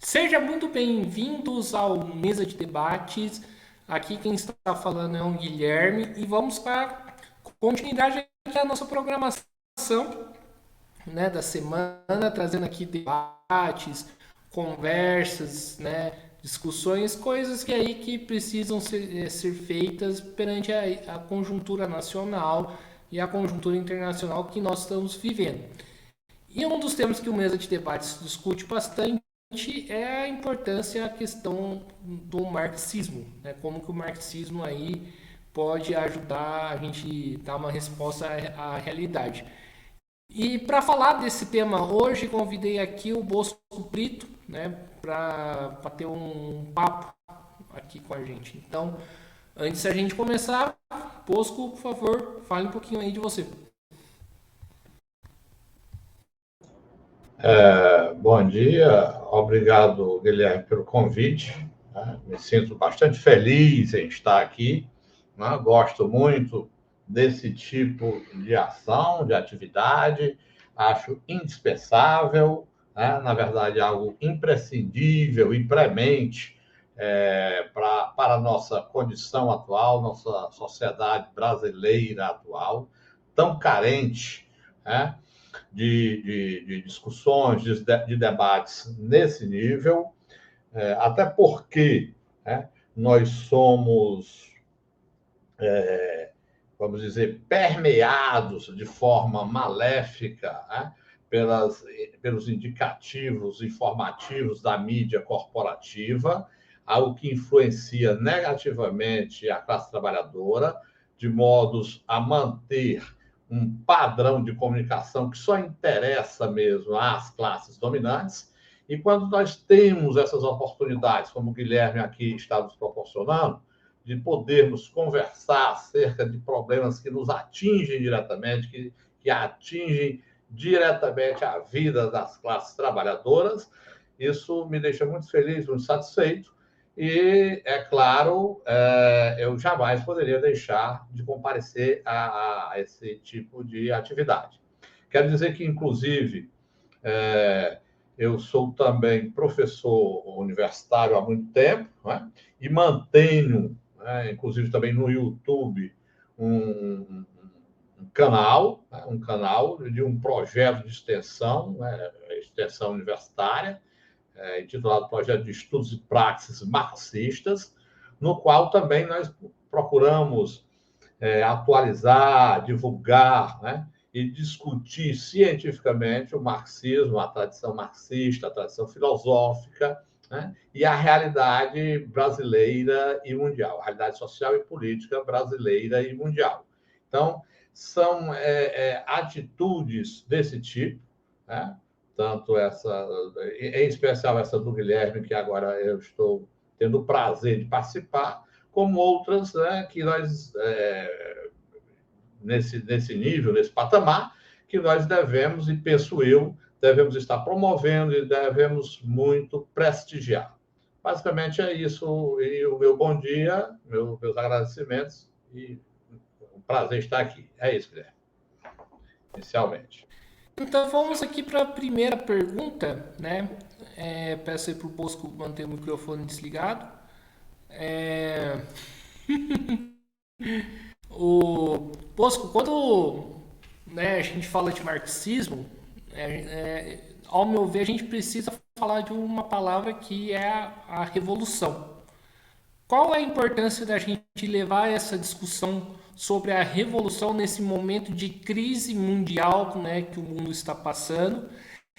Sejam muito bem-vindos ao Mesa de Debates. Aqui quem está falando é o Guilherme e vamos para continuidade aqui a nossa programação, né, da semana, trazendo aqui debates, conversas, né, discussões, coisas que precisam ser feitas perante a conjuntura nacional e a conjuntura internacional que nós estamos vivendo. E um dos temas que o Mesa de Debates discute bastante é a importância, a questão do marxismo, né? Como que o marxismo aí pode ajudar a gente dar uma resposta à realidade. E para falar desse tema hoje, convidei aqui o Bosco Brito, né, para ter um papo aqui com a gente. Então, antes da gente começar, Bosco, por favor, fale um pouquinho aí de você. Bom dia, obrigado, Guilherme, pelo convite. Né? Me sinto bastante feliz em estar aqui. Né? Gosto muito desse tipo de ação, de atividade, acho indispensável, né? Na verdade, algo imprescindível e premente para a nossa condição atual, nossa sociedade brasileira atual, tão carente, né? De discussões, de debates nesse nível, até porque, né, nós somos, vamos dizer, permeados de forma maléfica, né, pelos indicativos informativos da mídia corporativa, algo que influencia negativamente a classe trabalhadora, de modos a manter um padrão de comunicação que só interessa mesmo às classes dominantes. E quando nós temos essas oportunidades, como o Guilherme aqui está nos proporcionando, de podermos conversar acerca de problemas que nos atingem diretamente, que atingem diretamente a vida das classes trabalhadoras, isso me deixa muito feliz, muito satisfeito. E, é claro, eu jamais poderia deixar de comparecer a esse tipo de atividade. Quero dizer que, inclusive, eu sou também professor universitário há muito tempo, né? E mantenho, né, inclusive também no YouTube, um, um canal de um projeto de extensão, né, extensão universitária, intitulado Projeto de Estudos e Praxes Marxistas, no qual também nós procuramos atualizar, divulgar, né, e discutir cientificamente o marxismo, a tradição marxista, a tradição filosófica, né, e a realidade brasileira e mundial, a realidade social e política brasileira e mundial. Então, são atitudes desse tipo, né, tanto essa, em especial essa do Guilherme, que agora eu estou tendo o prazer de participar, como outras, né, que nós, nesse nível, nesse patamar, que nós devemos, e penso eu, devemos estar promovendo e devemos muito prestigiar. Basicamente é isso, e o meu bom dia, meus agradecimentos, e um prazer estar aqui. É isso, Guilherme, inicialmente. Então vamos aqui para a primeira pergunta, né? Peço aí para o Bosco manter o microfone desligado. É, o Bosco, quando, né, a gente fala de marxismo, ao meu ver, a gente precisa falar de uma palavra que é a revolução. Qual é a importância da gente levar essa discussão sobre a revolução nesse momento de crise mundial, né, que o mundo está passando?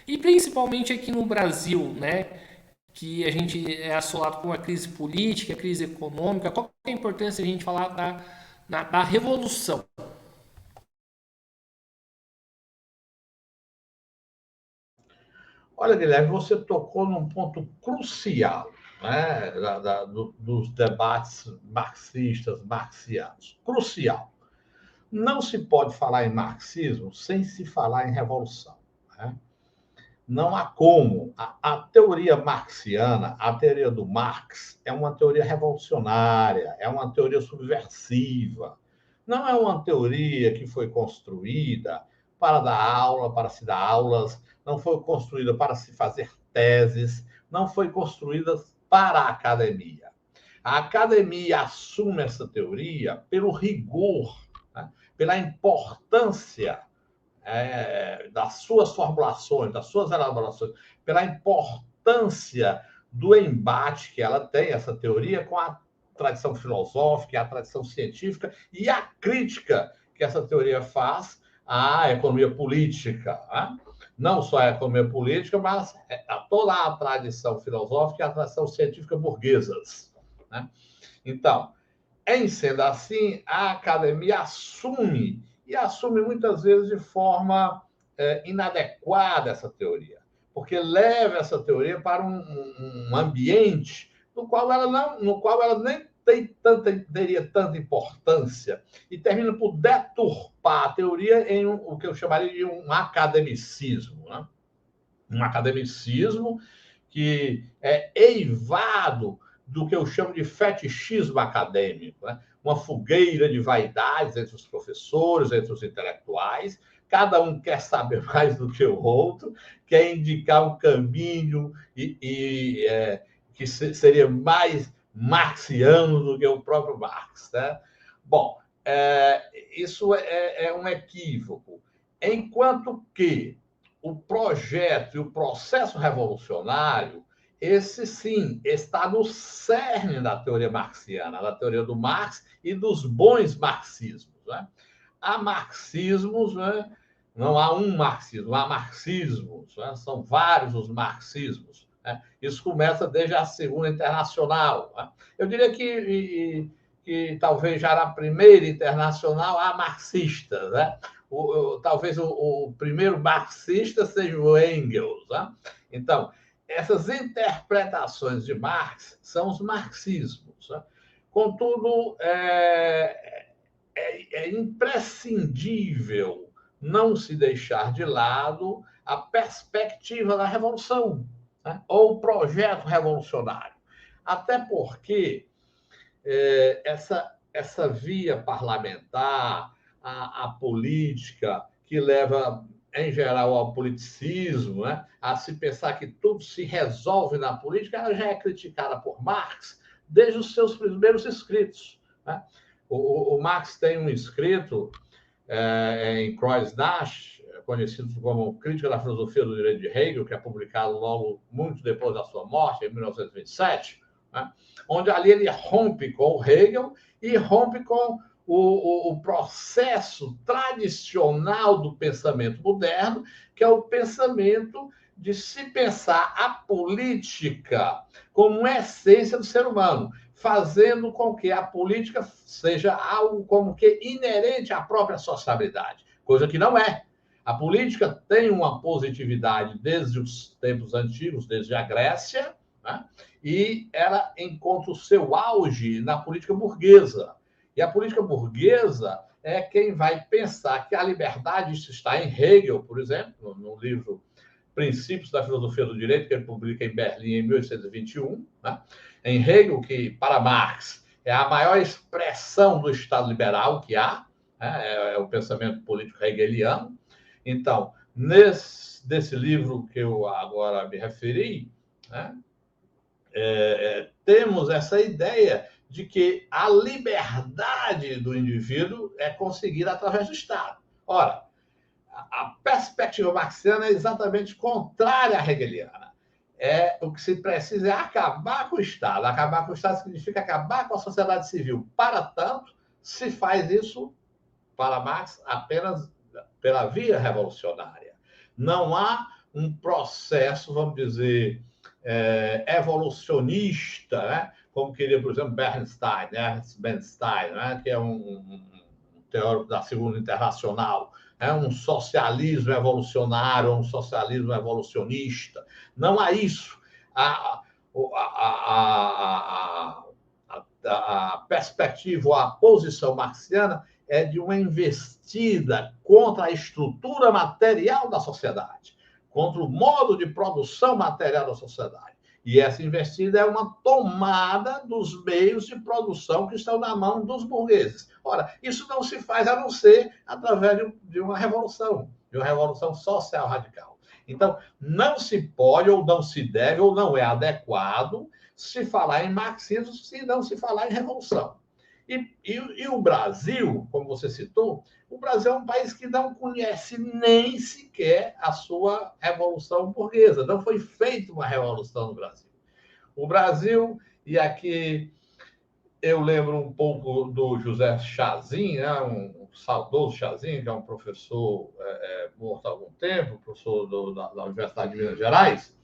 E principalmente aqui no Brasil, né? Que a gente é assolado por uma crise política, crise econômica. Qual é a importância de a gente falar da revolução? Olha, Guilherme, você tocou num ponto crucial, né, dos debates marxistas, marxianos. Crucial. Não se pode falar em marxismo sem se falar em revolução. Né? Não há como. A teoria marxiana, a teoria do Marx, é uma teoria revolucionária, é uma teoria subversiva. Não é uma teoria que foi construída para dar aula, para se dar aulas, não foi construída para se fazer teses, não foi construída para a academia. A academia assume essa teoria pelo rigor, né? Pela importância das suas formulações, das suas elaborações, pela importância do embate que ela tem, essa teoria, com a tradição filosófica, a tradição científica e a crítica que essa teoria faz à economia política, né? Não só a economia política, mas a toda a tradição filosófica e a tradição científica burguesas, né? Então, em sendo assim, a academia assume, e assume muitas vezes de forma inadequada essa teoria, porque leva essa teoria para um ambiente no qual ela nem teria tanta importância e termina por deturpar a teoria em o que eu chamaria de um academicismo, né? Um academicismo que é eivado do que eu chamo de fetichismo acadêmico, né? Uma fogueira de vaidades entre os professores, entre os intelectuais, cada um quer saber mais do que o outro, quer indicar um caminho que seria mais marxiano do que o próprio Marx, né? Bom, isso é um equívoco, enquanto que o projeto e o processo revolucionário, esse sim está no cerne da teoria marxiana, da teoria do Marx e dos bons marxismos, né? Há marxismos, né? Não há um marxismo, há marxismos, né? São vários os marxismos, né? Isso começa desde a Segunda Internacional, né? Eu diria que talvez já na Primeira Internacional há marxistas, né? Talvez o primeiro marxista seja o Engels, né? Então, essas interpretações de Marx são os marxismos, né? Contudo, é imprescindível não se deixar de lado a perspectiva da revolução, né? Ou o projeto revolucionário. Até porque essa via parlamentar, a política, que leva, em geral, ao politicismo, né? A se pensar que tudo se resolve na política, ela já é criticada por Marx desde os seus primeiros escritos, né? O Marx tem um escrito em Kreuznach, conhecido como Crítica da Filosofia do Direito de Hegel, que é publicado logo muito depois da sua morte, em 1927, né? Onde ali ele rompe com o Hegel e rompe com o processo tradicional do pensamento moderno, que é o pensamento de se pensar a política como uma essência do ser humano, fazendo com que a política seja algo como que inerente à própria sociabilidade, coisa que não é. A política tem uma positividade desde os tempos antigos, desde a Grécia, né? E ela encontra o seu auge na política burguesa. E a política burguesa é quem vai pensar que a liberdade, isso está em Hegel, por exemplo, no livro Princípios da Filosofia do Direito, que ele publica em Berlim em 1821, né? Em Hegel, que para Marx é a maior expressão do Estado liberal que há, né? É o pensamento político hegeliano. Então, nesse livro que eu agora me referi, né? Temos essa ideia de que a liberdade do indivíduo é conseguida através do Estado. Ora, a perspectiva marxiana é exatamente contrária à hegeliana. O que se precisa é acabar com o Estado. Acabar com o Estado significa acabar com a sociedade civil. Para tanto, se faz isso, para Marx, apenas pela via revolucionária. Não há um processo, vamos dizer, evolucionista, né? Como queria, por exemplo, Bernstein, Ernst Bernstein, né? Que é um teórico da Segunda Internacional, um socialismo evolucionário, um socialismo evolucionista. Não há isso. A perspectiva, a posição marxiana é de uma investida contra a estrutura material da sociedade, contra o modo de produção material da sociedade. E essa investida é uma tomada dos meios de produção que estão na mão dos burgueses. Ora, isso não se faz a não ser através de uma revolução social radical. Então, não se pode, ou não se deve, ou não é adequado se falar em marxismo se não se falar em revolução. E o Brasil, como você citou, o Brasil é um país que não conhece nem sequer a sua revolução burguesa. Não foi feita uma revolução no Brasil. O Brasil, e aqui eu lembro um pouco do José Chazin, né, um saudoso Chazin, que é um professor morto há algum tempo, professor da Universidade de Minas Gerais,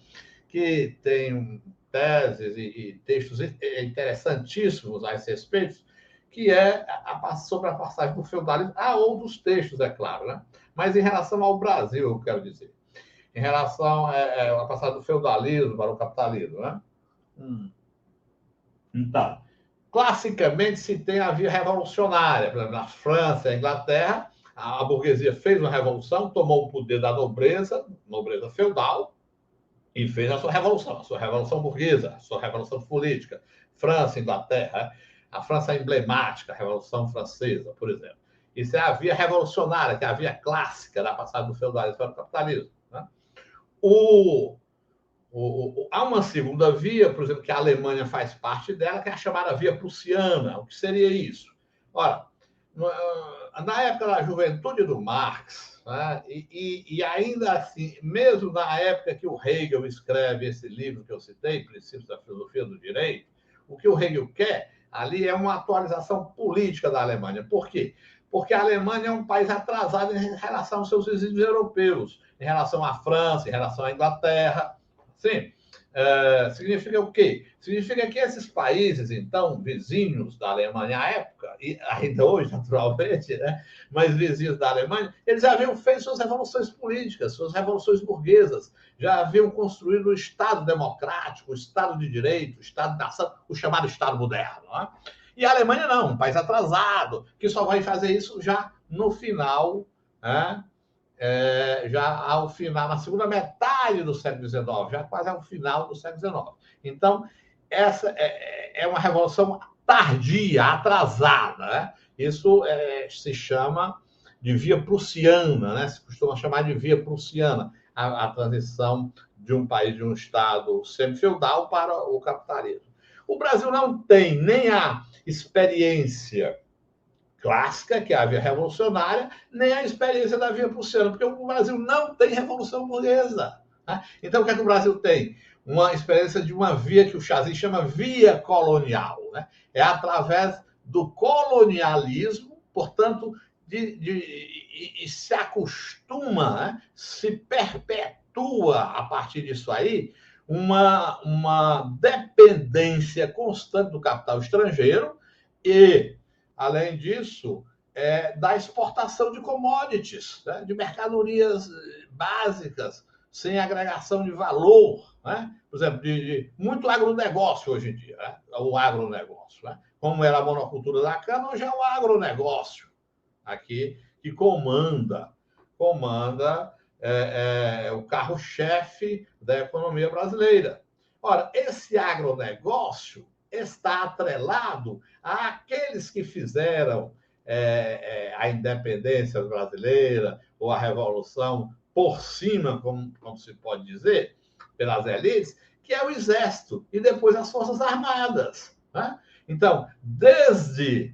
que tem teses e textos interessantíssimos a esse respeito, que é sobre a passagem do feudalismo. Há outros textos, é claro, né? Mas em relação ao Brasil, eu quero dizer. Em relação à passagem do feudalismo para o capitalismo, né? Então, classicamente se tem a via revolucionária. Por exemplo, na França e na Inglaterra, a burguesia fez uma revolução, tomou o poder da nobreza feudal, e fez a sua revolução burguesa, a sua revolução política. França, Inglaterra, a França é emblemática, a Revolução Francesa, por exemplo. Isso é a via revolucionária, que é a via clássica da passagem do feudalismo para o capitalismo. Né? Há uma segunda via, por exemplo, que a Alemanha faz parte dela, que é a chamada via prussiana. O que seria isso? Ora, na época da juventude do Marx, né, e ainda assim, mesmo na época que o Hegel escreve esse livro que eu citei, Princípios da Filosofia do Direito, o que o Hegel quer ali é uma atualização política da Alemanha. Por quê? Porque a Alemanha é um país atrasado em relação aos seus vizinhos europeus, em relação à França, em relação à Inglaterra. Sim. Significa o quê? Significa que esses países, então, vizinhos da Alemanha à época, e ainda hoje, naturalmente, né? Mas vizinhos da Alemanha, eles já haviam feito suas revoluções políticas, suas revoluções burguesas, já haviam construído o Estado democrático, o Estado de direito, o Estado-nação, o chamado Estado moderno. Né? E a Alemanha não, um país atrasado, que só vai fazer isso já no final, né? Já ao final, na segunda metade do século XIX, já quase ao final do século XIX. Então, essa é uma revolução tardia, atrasada. Né? Isso se chama de via prussiana, né? Se costuma chamar de via prussiana, a transição de um país, de um Estado semi-feudal para o capitalismo. O Brasil não tem nem a experiência clássica, que é a via revolucionária, nem a experiência da via prussiana, porque o Brasil não tem revolução burguesa. Né? Então, o que é que o Brasil tem? Uma experiência de uma via que o Chazin chama via colonial. Né? É através do colonialismo, portanto, e se acostuma, né? Se perpetua a partir disso aí, uma dependência constante do capital estrangeiro e além disso, da exportação de commodities, né? De mercadorias básicas, sem agregação de valor. Né? Por exemplo, de muito agronegócio hoje em dia, né? O agronegócio. Né? Como era a monocultura da cana, hoje é o agronegócio aqui que comanda o carro-chefe da economia brasileira. Ora, esse agronegócio está atrelado àqueles que fizeram a independência brasileira ou a revolução por cima, como se pode dizer, pelas elites, que é o Exército e depois as Forças Armadas. Né? Então, desde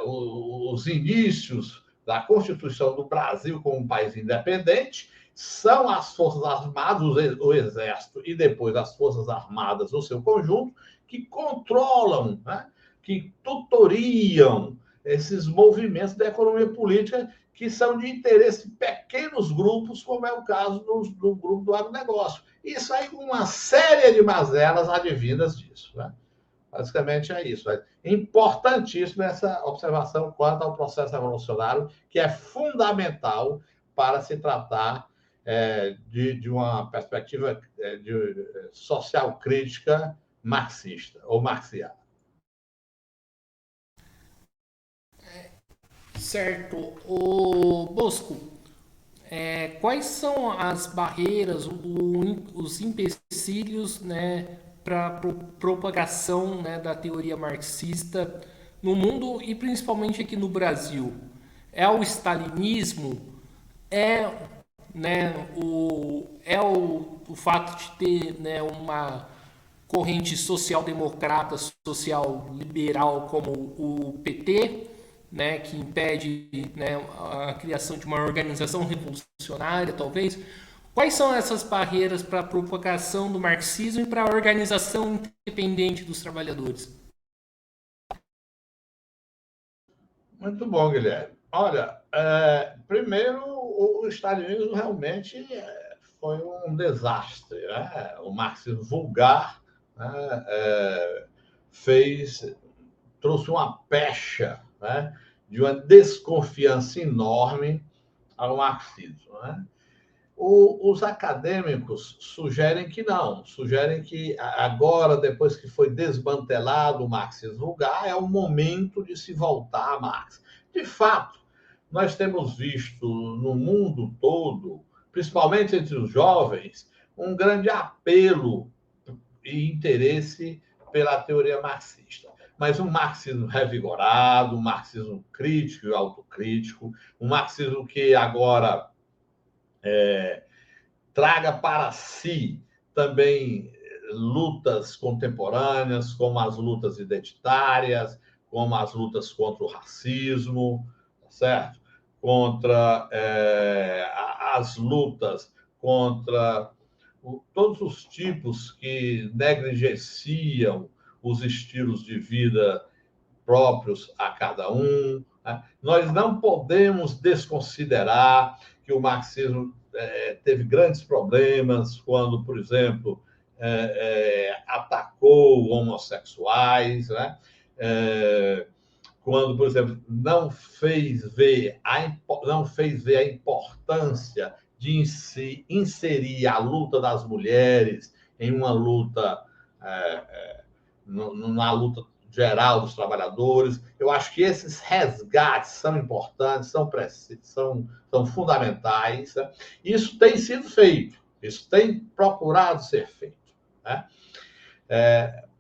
os inícios da Constituição do Brasil como um país independente, são as Forças Armadas, o Exército e depois as Forças Armadas no seu conjunto, que controlam, né? Que tutoriam esses movimentos da economia política que são de interesse de pequenos grupos, como é o caso do grupo do agronegócio. Isso aí, uma série de mazelas advindas disso. Né? Basicamente é isso. É importantíssima essa observação quanto ao processo revolucionário, que é fundamental para se tratar de uma perspectiva social crítica marxista ou marxiana. Certo. O Bosco, quais são as barreiras, os empecilhos, né, para a propagação, né, da teoria marxista no mundo e principalmente aqui no Brasil? É o stalinismo? É né, o fato de ter, né, uma corrente social-democrata, social-liberal como o PT, né, que impede, né, a criação de uma organização revolucionária, talvez. Quais são essas barreiras para a propagação do marxismo e para a organização independente dos trabalhadores? Muito bom, Guilherme. Olha, primeiro, os Estados Unidos realmente foi um desastre, né? O marxismo vulgar, né, fez, trouxe uma pecha, né, de uma desconfiança enorme ao marxismo, né? Os acadêmicos sugerem que não, sugerem que agora, depois que foi desmantelado o marxismo vulgar, é o momento de se voltar a Marx. De fato, nós temos visto no mundo todo, principalmente entre os jovens, um grande apelo e interesse pela teoria marxista. Mas um marxismo revigorado, um marxismo crítico e autocrítico, um marxismo que agora traga para si também lutas contemporâneas, como as lutas identitárias, como as lutas contra o racismo, certo? Contra as lutas contra todos os tipos que negligenciam os estilos de vida próprios a cada um. Né? Nós não podemos desconsiderar que o marxismo teve grandes problemas quando, por exemplo, atacou homossexuais, né? Quando, por exemplo, não fez ver a importância de inserir a luta das mulheres em uma luta, na luta geral dos trabalhadores. Eu acho que esses resgates são importantes, são fundamentais. Né? Isso tem sido feito, isso tem procurado ser feito. Né?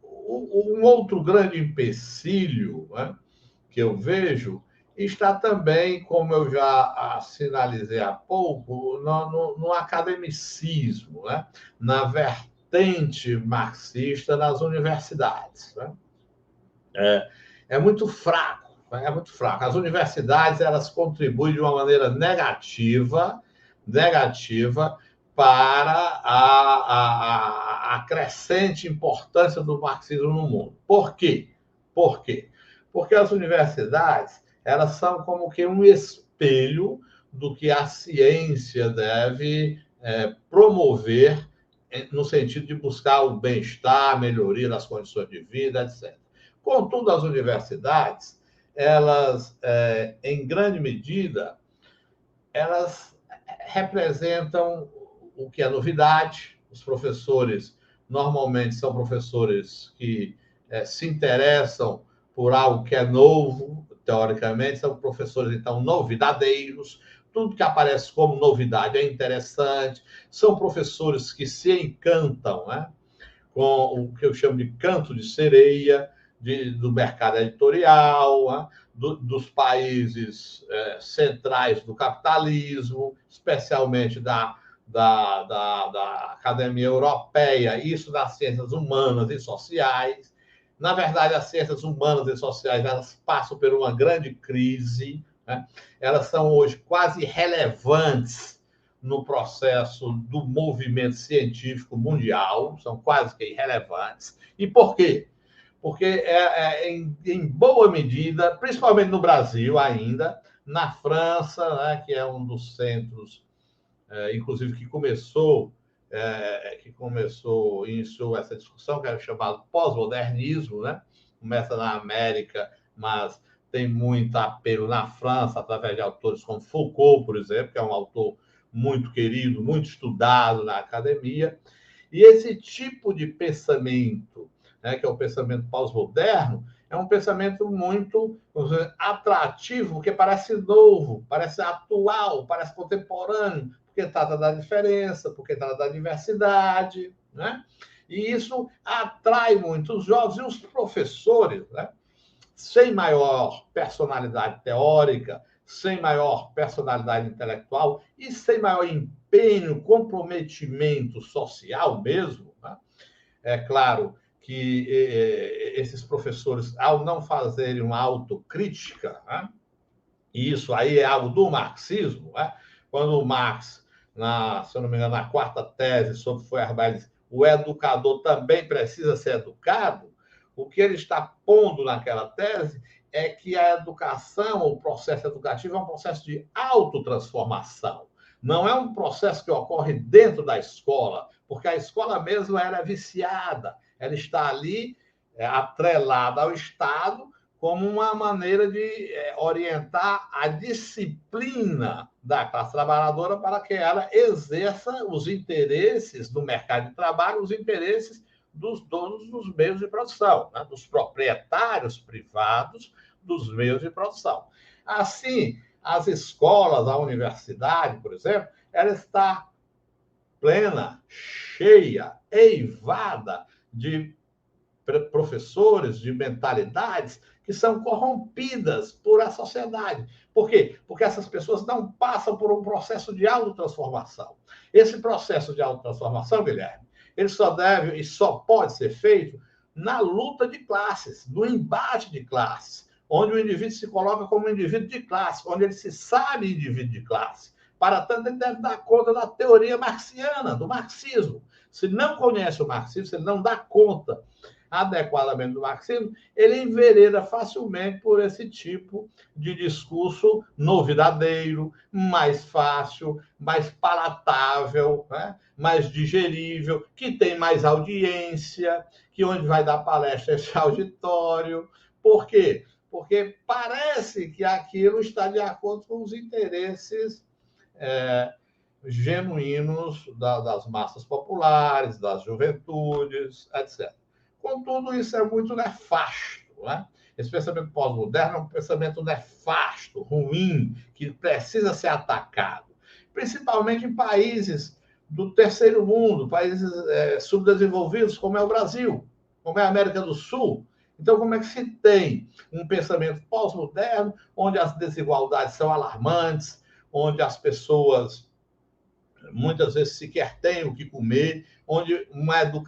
Um outro grande empecilho, né, que eu vejo está também, como eu já sinalizei há pouco, no academicismo, né? Na vertente marxista nas universidades. Né? É muito fraco, né? É muito fraco. As universidades elas contribuem de uma maneira negativa para a crescente importância do marxismo no mundo. Por quê? Por quê? Porque as universidades elas são como que um espelho do que a ciência deve promover no sentido de buscar o bem-estar, melhoria das condições de vida, etc. Contudo, as universidades, elas, em grande medida, elas representam o que é novidade. Os professores, normalmente, são professores que se interessam por algo que é novo, teoricamente, são professores, então, novidadeiros. Tudo que aparece como novidade é interessante. São professores que se encantam, né, com o que eu chamo de canto de sereia, do mercado editorial, né? Dos países centrais do capitalismo, especialmente da Academia Europeia, isso das ciências humanas e sociais. Na verdade, as ciências humanas e sociais elas passam por uma grande crise, né? Elas são hoje quase irrelevantes no processo do movimento científico mundial, são quase que irrelevantes. E por quê? Porque, em boa medida, principalmente no Brasil ainda, na França, né, que é um dos centros, inclusive, iniciou essa discussão, que era chamado pós-modernismo, né? Começa na América, mas tem muito apelo na França, através de autores como Foucault, por exemplo, que é um autor muito querido, muito estudado na academia. E esse tipo de pensamento, né, que é o pensamento pós-moderno, é um pensamento muito, vamos dizer, atrativo, porque parece novo, parece atual, parece contemporâneo, porque trata da diferença, porque trata da diversidade, né? E isso atrai muito os jovens e os professores, né? Sem maior personalidade teórica, sem maior personalidade intelectual e sem maior empenho, comprometimento social mesmo, né? É claro que esses professores, ao não fazerem uma autocrítica, né? E isso aí é algo do marxismo, né? Quando o Marx, se eu não me engano, na quarta tese sobre Feuerbach, diz, o educador também precisa ser educado, o que ele está pondo naquela tese é que a educação, o processo educativo, é um processo de autotransformação. Não é um processo que ocorre dentro da escola, porque a escola mesmo era viciada, ela está ali atrelada ao Estado, como uma maneira de orientar a disciplina da classe trabalhadora para que ela exerça os interesses do mercado de trabalho, os interesses dos donos dos meios de produção, né? Dos proprietários privados dos meios de produção. Assim, as escolas, a universidade, por exemplo, ela está plena, cheia, eivada de professores, de mentalidades que são corrompidas por a sociedade. Por quê? Porque essas pessoas não passam por um processo de autotransformação. Esse processo de autotransformação, Guilherme, ele só deve e só pode ser feito na luta de classes, no embate de classes, onde o indivíduo se coloca como um indivíduo de classe, onde ele se sabe indivíduo de classe. Para tanto, ele deve dar conta da teoria marxiana, do marxismo. Se não conhece o marxismo, se ele não dá conta adequadamente do marxismo, ele envereda facilmente por esse tipo de discurso novidadeiro, mais fácil, mais palatável, né? Mais digerível, que tem mais audiência, que onde vai dar palestra é esse auditório. Por quê? Porque parece que aquilo está de acordo com os interesses genuínos das massas populares, das juventudes, etc. Contudo, isso é muito nefasto, né? Esse pensamento pós-moderno é um pensamento nefasto, ruim, que precisa ser atacado, principalmente em países do terceiro mundo, países subdesenvolvidos, como é o Brasil, como é a América do Sul. Então, como é que se tem um pensamento pós-moderno, onde as desigualdades são alarmantes, onde as pessoas muitas vezes sequer têm o que comer, onde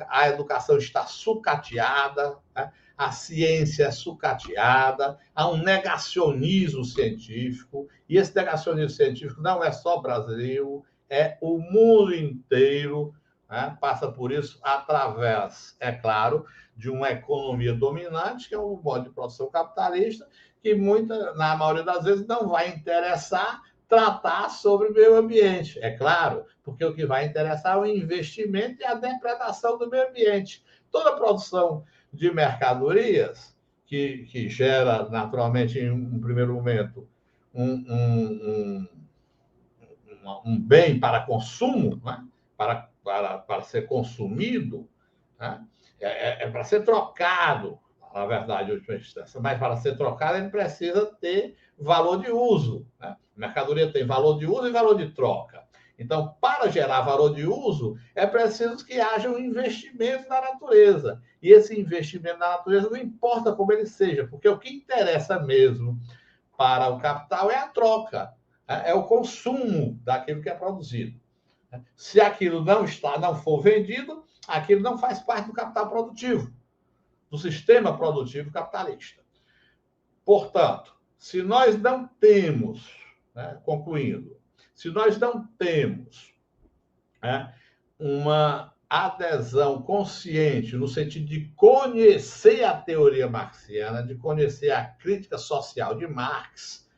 a educação está sucateada, né? A ciência é sucateada, há um negacionismo científico, e esse negacionismo científico não é só brasileiro, é o mundo inteiro, né? Passa por isso através, é claro, de uma economia dominante, que é o modo de produção capitalista, que na maioria das vezes não vai interessar tratar sobre o meio ambiente, é claro, porque o que vai interessar é o investimento e a depredação do meio ambiente. Toda produção de mercadorias, que gera, naturalmente, em um primeiro momento, um bem para consumo, né? para ser consumido, né? Para ser trocado, na verdade, em última instância, mas para ser trocado ele precisa ter valor de uso, né? A mercadoria tem valor de uso e valor de troca. Então, para gerar valor de uso, é preciso que haja um investimento na natureza. E esse investimento na natureza não importa como ele seja, porque o que interessa mesmo para o capital é a troca, é o consumo daquilo que é produzido. Se aquilo não for vendido, aquilo não faz parte do capital produtivo, do sistema produtivo capitalista. Portanto, se nós não temos, né, concluindo, se nós não temos, né, uma adesão consciente no sentido de conhecer a teoria marxiana, de conhecer a crítica social de Marx,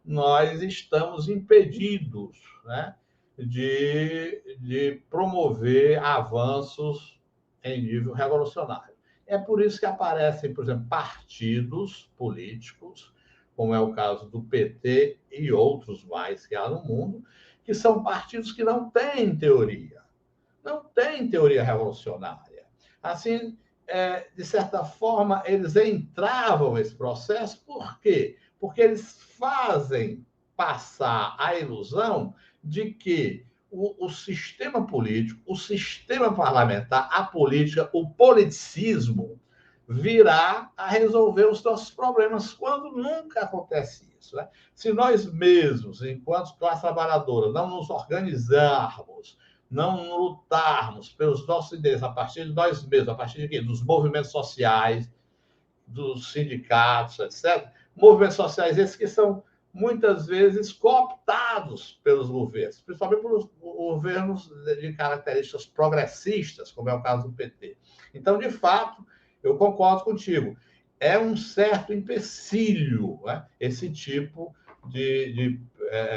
nós estamos impedidos, né, de promover avanços em nível revolucionário. É por isso que aparecem, por exemplo, partidos políticos, como é o caso do PT e outros mais que há no mundo, que são partidos que não têm teoria, não têm teoria revolucionária. Assim, de certa forma, eles entravam nesse processo, por quê? Porque eles fazem passar a ilusão de que o sistema político, o sistema parlamentar, a política, o politicismo virá a resolver os nossos problemas, quando nunca acontece isso, né? Se nós mesmos, enquanto classe trabalhadora, não nos organizarmos, não lutarmos pelos nossos ideias a partir de nós mesmos, a partir de quê? Dos movimentos sociais, dos sindicatos, etc. Movimentos sociais esses que são muitas vezes cooptados pelos governos, principalmente pelos governos de características progressistas, como é o caso do PT. Então, de fato, eu concordo contigo. É um certo empecilho, né, esse tipo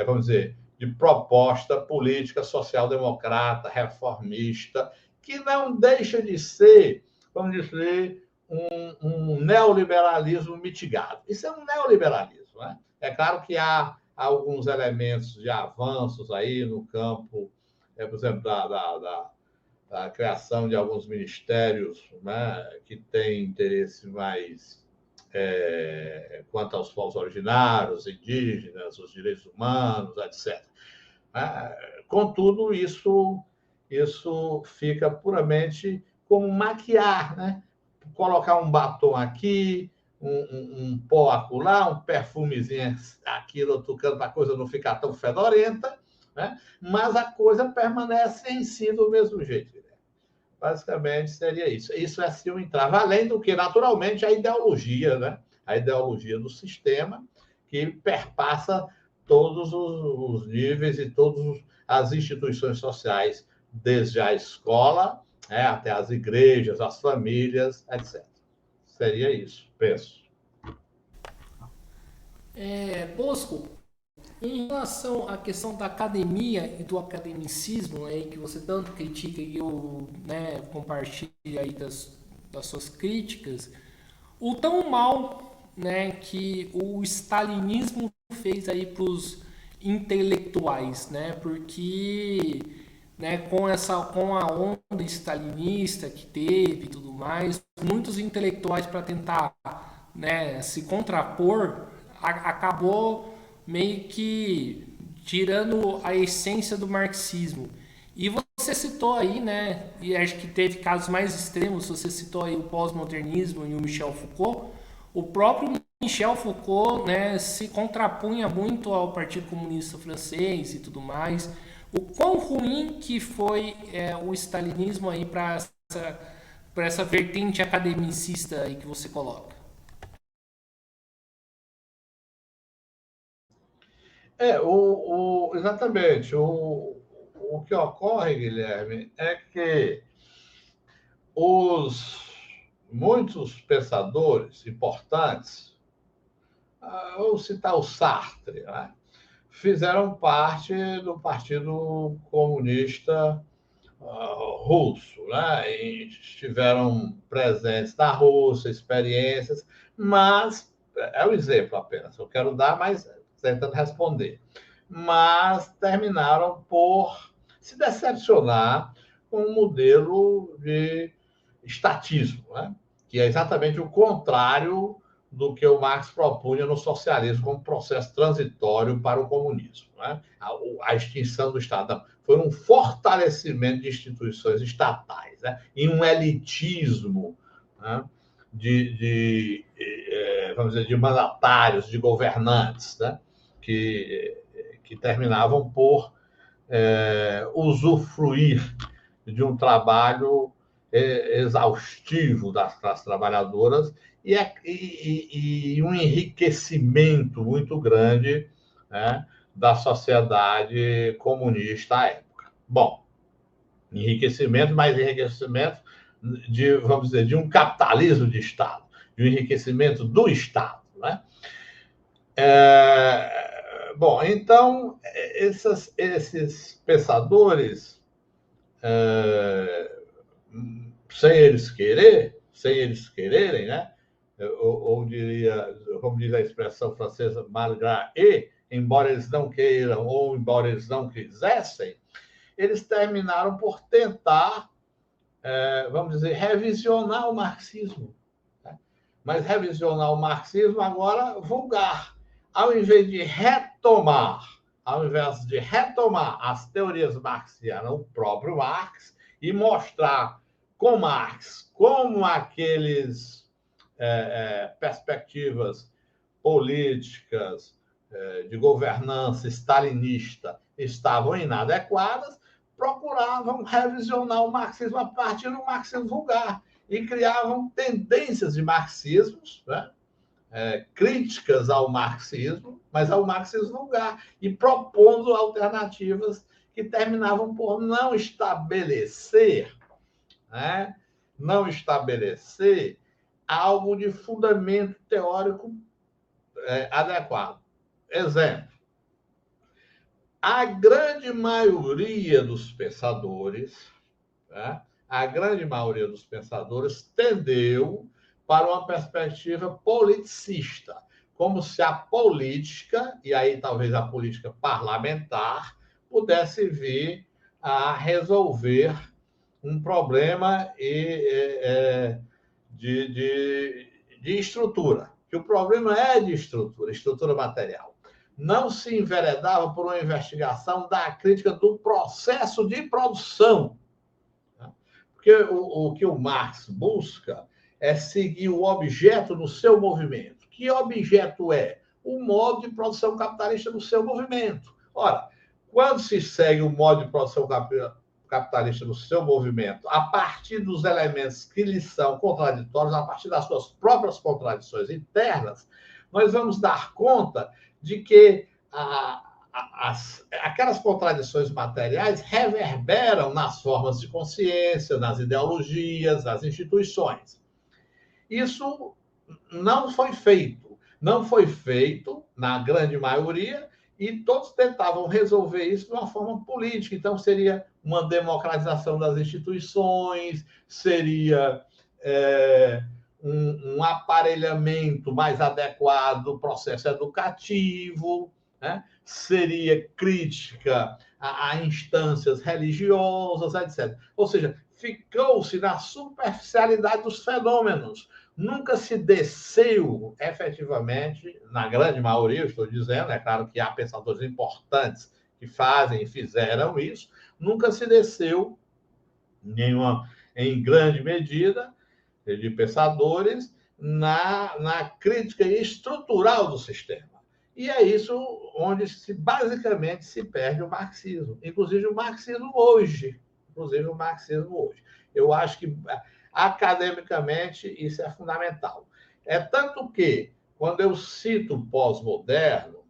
vamos dizer, de proposta política social-democrata, reformista, que não deixa de ser, vamos dizer, um neoliberalismo mitigado. Isso é um neoliberalismo, né? É claro que há alguns elementos de avanços aí no campo, por exemplo, da criação de alguns ministérios, né, que têm interesse mais quanto aos povos originários, indígenas, os direitos humanos, etc. Contudo, isso fica puramente como maquiar, né? Colocar um batom aqui, um pó acolá, um perfumezinho aqui no outro canto, para a coisa não ficar tão fedorenta, né? Mas a coisa permanece em si do mesmo jeito. Né? Basicamente seria isso. Isso é se um entrave, além do que, naturalmente, a ideologia, né? A ideologia do sistema, que perpassa todos os níveis e todas as instituições sociais, desde a escola até as igrejas, as famílias, etc. Seria isso, penso. Bosco, em relação à questão da academia e do academicismo aí que você tanto critica e eu, né, compartilho aí das suas críticas, o tão mal, né, que o stalinismo fez aí para os intelectuais, né, porque, né, com a onda stalinista que teve e tudo mais, muitos intelectuais para tentar, né, se contrapor acabou meio que tirando a essência do marxismo. E você citou aí, né, e acho que teve casos mais extremos, você citou aí o pós-modernismo e o Michel Foucault. O próprio Michel Foucault, né, se contrapunha muito ao Partido Comunista Francês e tudo mais. O quão ruim que foi o stalinismo aí para essa vertente academicista aí que você coloca? Exatamente. O que ocorre, Guilherme, é que muitos pensadores importantes, vou citar o Sartre, né, fizeram parte do Partido Comunista russo, né, e estiveram presentes na Rússia, experiências, mas é um exemplo apenas, eu quero dar, mas tentando responder. Mas terminaram por se decepcionar com um modelo de estatismo, né? Que é exatamente o contrário do que o Marx propunha no socialismo como processo transitório para o comunismo. Né? A extinção do Estado. Não, foi um fortalecimento de instituições estatais, né? E um elitismo, né? Vamos dizer, de mandatários, de governantes, né? que terminavam por usufruir de um trabalho exaustivo das classes trabalhadoras e um enriquecimento muito grande, né, da sociedade comunista à época. Bom, enriquecimento, mais enriquecimento vamos dizer, de um capitalismo de Estado, de um enriquecimento do Estado, né? Bom, então, esses pensadores, sem eles quererem, né? Ou diria, como diz a expressão francesa, malgré eux, embora eles não queiram ou embora eles não quisessem, eles terminaram por tentar, vamos dizer, revisionar o marxismo. Né? Mas revisionar o marxismo agora vulgar. Ao invés de retomar as teorias marxianas, o próprio Marx, e mostrar com Marx como aqueles perspectivas políticas, de governança stalinista estavam inadequadas, procuravam revisionar o marxismo a partir do marxismo vulgar e criavam tendências de marxismos, né? Críticas ao marxismo, mas ao marxismo vulgar, e propondo alternativas que terminavam por não estabelecer, né? Não estabelecer algo de fundamento teórico adequado. Exemplo, a grande maioria dos pensadores, né? A grande maioria dos pensadores tendeu para uma perspectiva politicista, como se a política, e aí talvez a política parlamentar, pudesse vir a resolver um problema de estrutura, que o problema é de estrutura material. Não se enveredava por uma investigação da crítica do processo de produção. Porque o que o Marx busca é seguir o objeto do seu movimento. Que objeto é? O modo de produção capitalista do seu movimento. Ora, quando se segue o modo de produção capitalista do seu movimento, a partir dos elementos que lhe são contraditórios, a partir das suas próprias contradições internas, nós vamos dar conta de que aquelas contradições materiais reverberam nas formas de consciência, nas ideologias, nas instituições. Isso não foi feito. Não foi feito, na grande maioria, e todos tentavam resolver isso de uma forma política. Então, seria uma democratização das instituições, seria um aparelhamento mais adequado do processo educativo, né? Seria crítica a instâncias religiosas, etc. Ou seja, ficou-se na superficialidade dos fenômenos. Nunca se desceu efetivamente, na grande maioria, eu estou dizendo, é claro que há pensadores importantes que fazem e fizeram isso, nunca se desceu em grande medida de pensadores na crítica estrutural do sistema. E é isso onde basicamente se perde o marxismo, inclusive o marxismo hoje. Eu acho que academicamente isso é fundamental. É tanto que, quando eu cito o pós-moderno,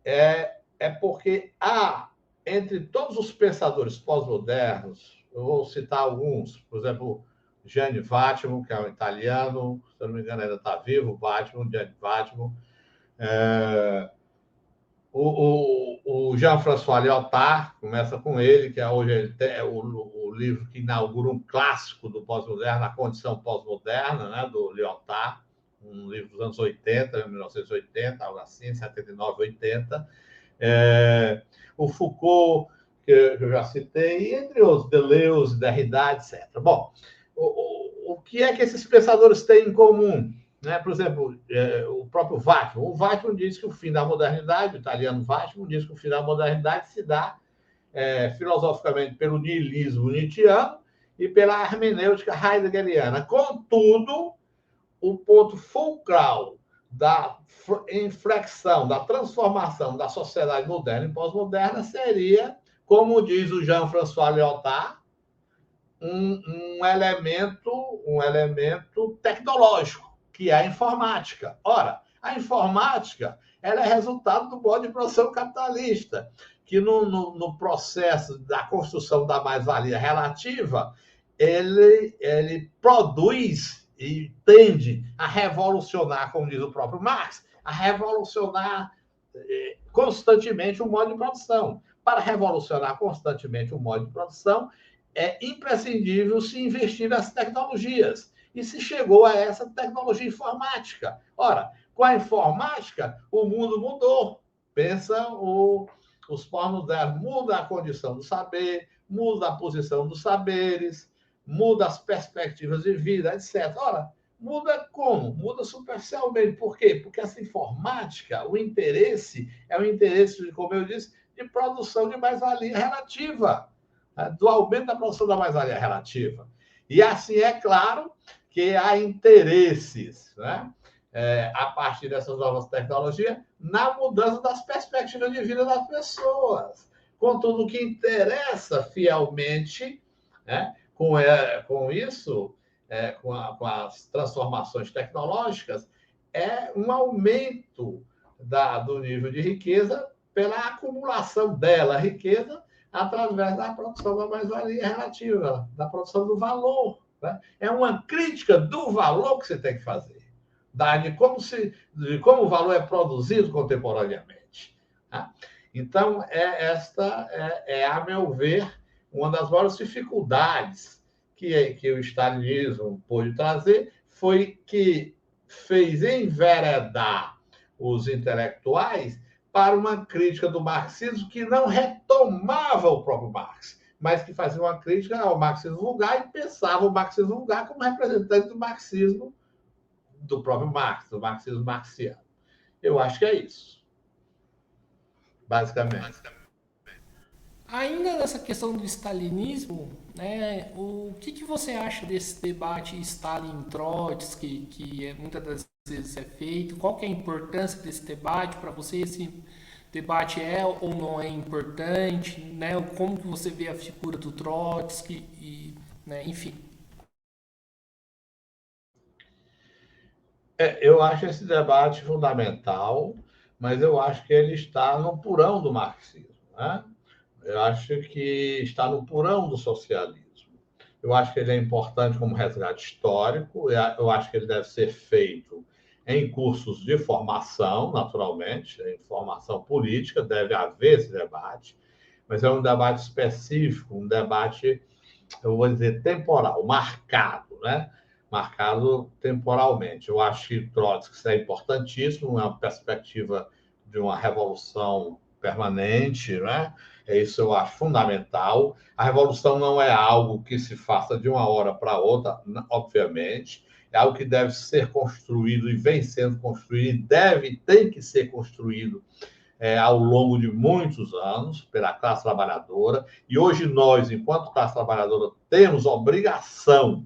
é porque há, entre todos os pensadores pós-modernos, eu vou citar alguns, por exemplo, Gianni Vattimo, que é um italiano, se eu não me engano ainda está vivo, Gianni Vattimo, o Jean-François Lyotard, começa com ele, que hoje é o livro que inaugura um clássico do pós-moderno, A Condição Pós-Moderna, né, do Lyotard, um livro dos anos 80, 1980, algo assim, 79, 80. O Foucault, que eu já citei, entre outros, Deleuze, Derrida, etc. Bom, o que é que esses pensadores têm em comum? Né? Por exemplo, o próprio Vattimo. O Vattimo diz que o fim da modernidade, o italiano Vattimo diz que o fim da modernidade se dá filosoficamente pelo niilismo nietzschiano e pela hermenêutica heideggeriana. Contudo, o ponto fulcral da inflexão, da transformação da sociedade moderna e pós-moderna seria, como diz o Jean-François Lyotard, um elemento tecnológico, que é a informática. Ora, a informática ela é resultado do modo de produção capitalista, que no processo da construção da mais-valia relativa, ele produz e tende a revolucionar, como diz o próprio Marx, a revolucionar constantemente o modo de produção. Para revolucionar constantemente o modo de produção, é imprescindível se investir nas tecnologias. E se chegou a essa tecnologia informática. Ora, com a informática, o mundo mudou. Pensa os pós-modernos, muda a condição do saber, muda a posição dos saberes, muda as perspectivas de vida, etc. Ora, muda como? Muda superficialmente. Por quê? Porque essa informática, o interesse é o interesse, como eu disse, de produção de mais-valia relativa, do aumento da produção da mais-valia relativa. E assim, é claro que há interesses, né, a partir dessas novas tecnologias, na mudança das perspectivas de vida das pessoas. Contudo, o que interessa fielmente, né, com isso, com as transformações tecnológicas, é um aumento do nível de riqueza pela acumulação dela, riqueza, através da produção da mais-valia relativa, da produção do valor. Né? É uma crítica do valor que você tem que fazer, de como o valor é produzido contemporaneamente. Tá? Então, esta a meu ver, uma das maiores dificuldades que o stalinismo pôde trazer foi que fez enveredar os intelectuais para uma crítica do marxismo que não retomava o próprio Marx, mas que fazia uma crítica ao marxismo vulgar e pensava o marxismo vulgar como representante do marxismo, do próprio Marx, do marxismo marxiano. Eu acho que é isso, basicamente. Ainda nessa questão do stalinismo, né, o que você acha desse debate Stalin-Trotsky, que muitas das vezes é feito? Qual que é a importância desse debate para você? Esse debate é ou não é importante? Né? Como que você vê a figura do Trotsky? E, né, enfim. Eu acho esse debate fundamental, mas eu acho que ele está no purão do marxismo. Né? Eu acho que está no purão do socialismo. Eu acho que ele é importante como resgate histórico. Eu acho que ele deve ser feito em cursos de formação, naturalmente, em formação política, deve haver esse debate, mas é um debate específico, um debate, eu vou dizer, temporal, marcado, né? Marcado temporalmente. Eu acho que Trotsky é importantíssimo, é uma perspectiva de uma revolução permanente, né? Isso eu acho fundamental. A revolução não é algo que se faça de uma hora para outra, obviamente. É algo que deve ser construído e vem sendo construído, tem que ser construído ao longo de muitos anos pela classe trabalhadora. E hoje nós, enquanto classe trabalhadora, temos obrigação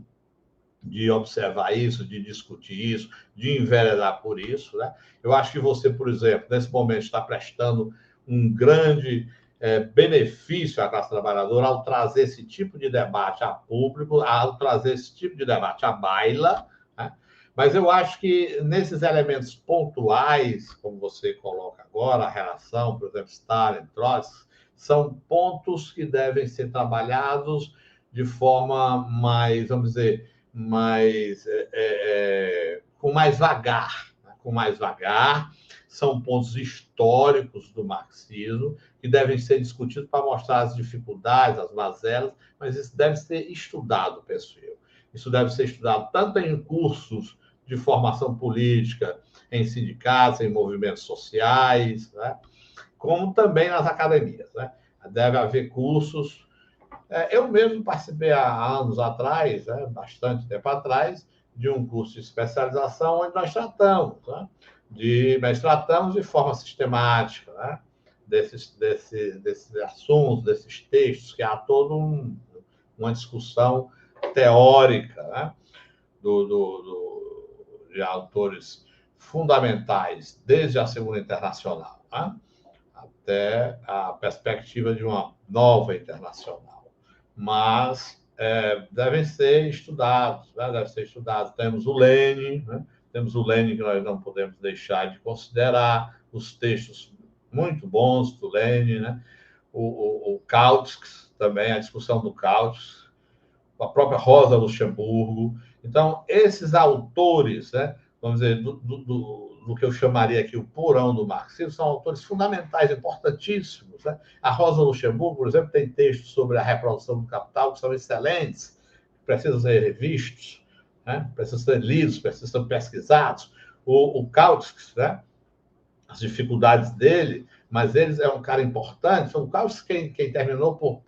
de observar isso, de discutir isso, de enveredar por isso. Né? Eu acho que você, por exemplo, nesse momento está prestando um grande benefício à classe trabalhadora ao trazer esse tipo de debate a público, ao trazer esse tipo de debate à baila. Né? Mas eu acho que nesses elementos pontuais, como você coloca agora, a relação, por exemplo, Stalin, Trotsky, são pontos que devem ser trabalhados de forma mais, vamos dizer, com mais vagar, né? Com mais vagar. São pontos históricos do marxismo que devem ser discutidos para mostrar as dificuldades, as mazelas, mas isso deve ser estudado, penso eu. Isso deve ser estudado tanto em cursos de formação política, em sindicatos, em movimentos sociais, né? Como também nas academias. Né? Deve haver cursos. Eu mesmo participei há anos atrás, bastante tempo atrás, de um curso de especialização onde nós tratamos, mas tratamos de forma sistemática, desses assuntos, desses textos, que há toda uma discussão teórica, de autores fundamentais, desde a Segunda Internacional, até a perspectiva de uma nova internacional. Mas devem ser estudados, devem ser estudados. Temos o Lenin, temos o Lenin que nós não podemos deixar de considerar, os textos muito bons do Lenin, o Kautsky também, a discussão do Kautsky, a própria Rosa Luxemburgo. Então, esses autores, vamos dizer, do que eu chamaria aqui o porão do marxismo, são autores fundamentais, importantíssimos. A Rosa Luxemburgo, por exemplo, tem textos sobre a reprodução do capital que são excelentes, precisam ser revistos, precisam ser lidos, precisam ser pesquisados. O Kautsky, as dificuldades dele, mas ele é um cara importante. Foi o Kautsky quem terminou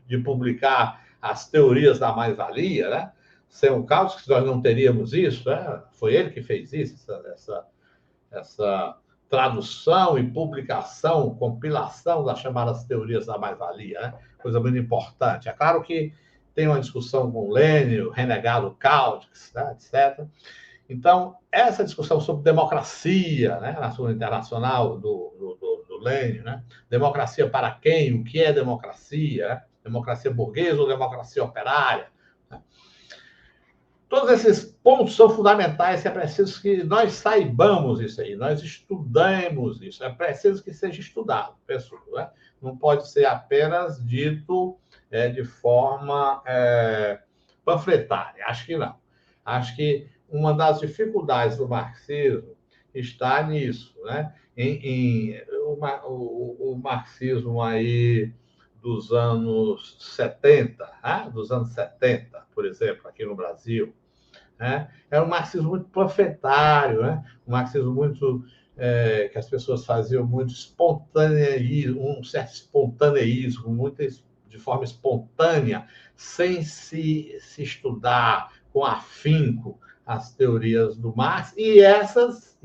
de publicar as teorias da mais-valia, Sem o Kautsky, nós não teríamos isso, Foi ele que fez isso, essa tradução e publicação, compilação das chamadas teorias da mais-valia, Coisa muito importante. É claro que tem uma discussão com o Lenin, o renegado Kautsky, etc. Então, essa discussão sobre democracia, né, na Segunda Internacional do Lênin, né, democracia para quem, o que é democracia, né, democracia burguesa ou democracia operária, né, todos esses pontos são fundamentais, é preciso que nós saibamos isso aí, nós estudemos isso, é preciso que seja estudado, pessoal, né? Não pode ser apenas dito de forma panfletária, acho que não. Acho que uma das dificuldades do marxismo está nisso, né? O marxismo aí dos anos 70, né? Dos anos 70, por exemplo, aqui no Brasil, né? Era um marxismo muito profetário, né? Um marxismo muito que as pessoas faziam muito espontaneísmo, um certo espontaneísmo, muito de forma espontânea, sem se estudar com afinco as teorias do Marx e essas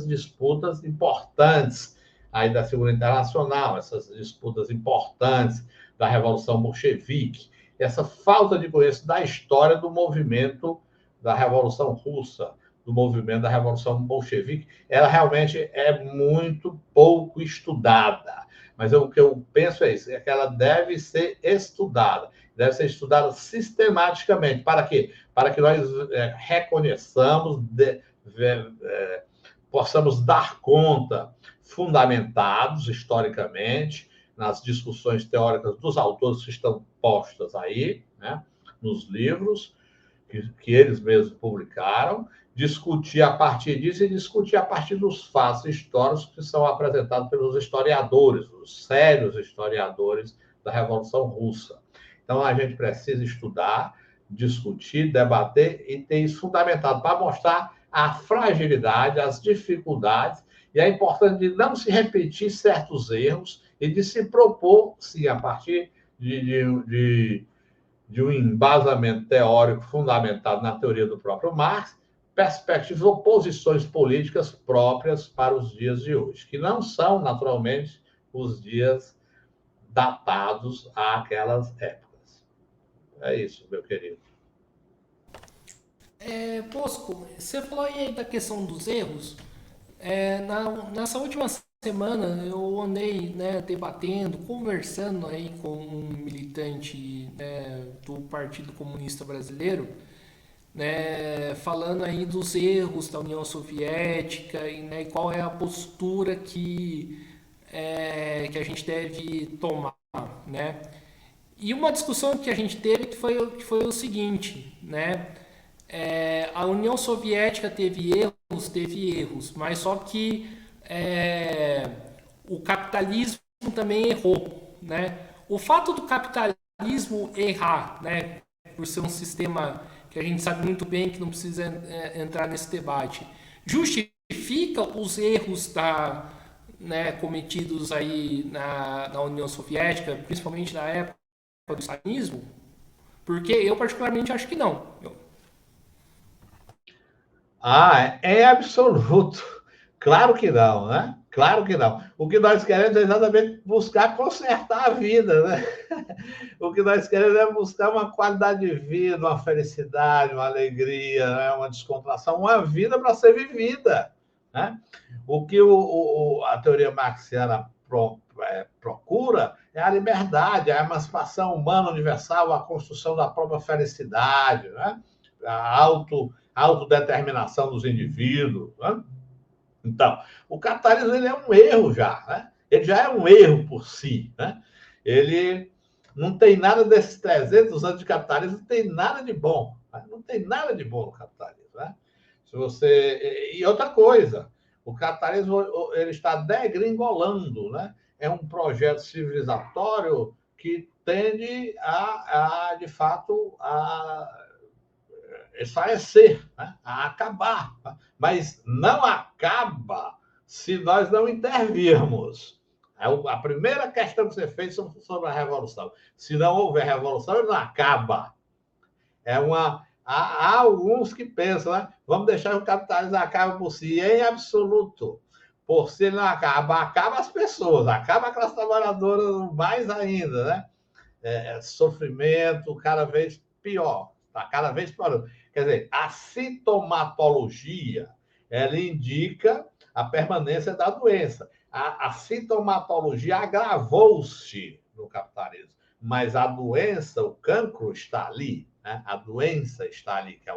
disputas importantes aí da Segunda Internacional, essas disputas importantes da Revolução Bolchevique, essa falta de conhecimento da história do movimento da Revolução Russa, do movimento da Revolução Bolchevique, ela realmente é muito pouco estudada. Mas o que eu penso é isso, é que ela deve ser estudada sistematicamente. Para quê? Para que nós reconheçamos, possamos dar conta, fundamentados historicamente, nas discussões teóricas dos autores que estão postas aí, né, nos livros que eles mesmos publicaram, discutir a partir disso e discutir a partir dos fatos históricos que são apresentados pelos historiadores, os sérios historiadores da Revolução Russa. Então, a gente precisa estudar, discutir, debater e ter isso fundamentado para mostrar a fragilidade, as dificuldades e a importância de não se repetir certos erros e de se propor, sim, a partir de um embasamento teórico fundamentado na teoria do próprio Marx, perspectivas ou posições políticas próprias para os dias de hoje, que não são, naturalmente, os dias datados àquelas épocas. É isso, meu querido. Bosco, você falou aí da questão dos erros. Nessa última semana eu andei, né, debatendo, conversando aí com um militante, né, do Partido Comunista Brasileiro, né, falando aí dos erros da União Soviética e, né, qual é a postura que a gente deve tomar, né? E uma discussão que a gente teve que foi o seguinte, né? A União Soviética teve erros, mas só que o capitalismo também errou, né? O fato do capitalismo errar, né, por ser um sistema que a gente sabe muito bem que não precisa entrar nesse debate, justifica os erros né, cometidos aí na União Soviética, principalmente na época do stalinismo? Porque eu particularmente acho que não. É absoluto. Claro que não, né? Claro que não. O que nós queremos é exatamente buscar consertar a vida, né? O que nós queremos é buscar uma qualidade de vida, uma felicidade, uma alegria, né? Uma descontração, uma vida para ser vivida, né? O que a teoria marxiana procura é a liberdade, a emancipação humana universal, a construção da própria felicidade, né? A autodeterminação dos indivíduos, né? Então, o capitalismo ele é um erro já, né? Ele já é um erro por si, né? Ele não tem nada desses 300 anos de capitalismo, não tem nada de bom, né? Não tem nada de bom no capitalismo, né? Se você e outra coisa, o capitalismo ele está degringolando, né? É um projeto civilizatório que tende de fato, a esfarecer, né? A acabar. Né? Mas não acaba se nós não intervirmos. A primeira questão que você fez sobre a revolução. Se não houver revolução, ele não acaba. Há alguns que pensam, né? Vamos deixar que o capitalismo acabe por si. Em absoluto. Por se ele não acaba as pessoas, acaba a classe trabalhadora mais ainda, né? Sofrimento cada vez pior. Está cada vez piorando. Quer dizer, a sintomatologia, ela indica a permanência da doença. A sintomatologia agravou-se no capitalismo, mas a doença, o cancro está ali, né? A doença está ali, que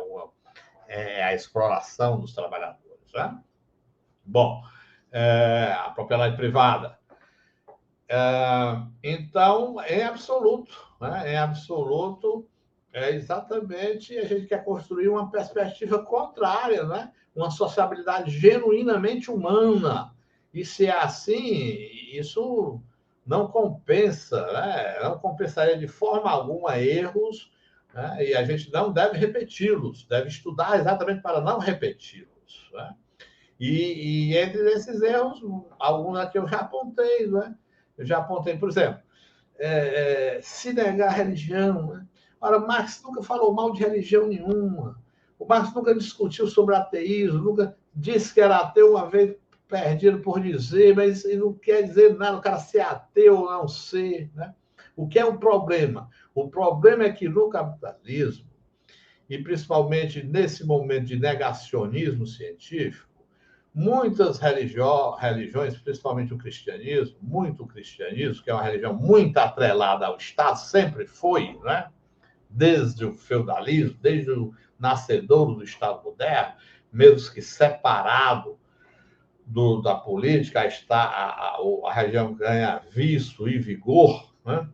é a exploração dos trabalhadores. Né? Bom, a propriedade privada. Então, em absoluto, né? Em absoluto, é exatamente a gente quer construir uma perspectiva contrária, né? Uma sociabilidade genuinamente humana. E se é assim, isso não compensa, né? Não compensaria de forma alguma erros, né? E a gente não deve repeti-los, deve estudar exatamente para não repeti-los. Né? E entre esses erros, alguns aqui eu já apontei, né? Eu já apontei, por exemplo, se negar a religião. Né? Ora, Marx nunca falou mal de religião nenhuma. O Marx nunca discutiu sobre ateísmo, nunca disse que era ateu uma vez perdido por dizer, mas isso não quer dizer nada, o cara ser ateu ou não ser. Né? O que é o problema? O problema é que no capitalismo, e principalmente nesse momento de negacionismo científico, muitas religiões, principalmente o cristianismo, que é uma religião muito atrelada ao Estado, sempre foi, né? Desde o feudalismo, desde o nascedouro do Estado moderno, mesmo que separado da política, a religião ganha vício e vigor, né?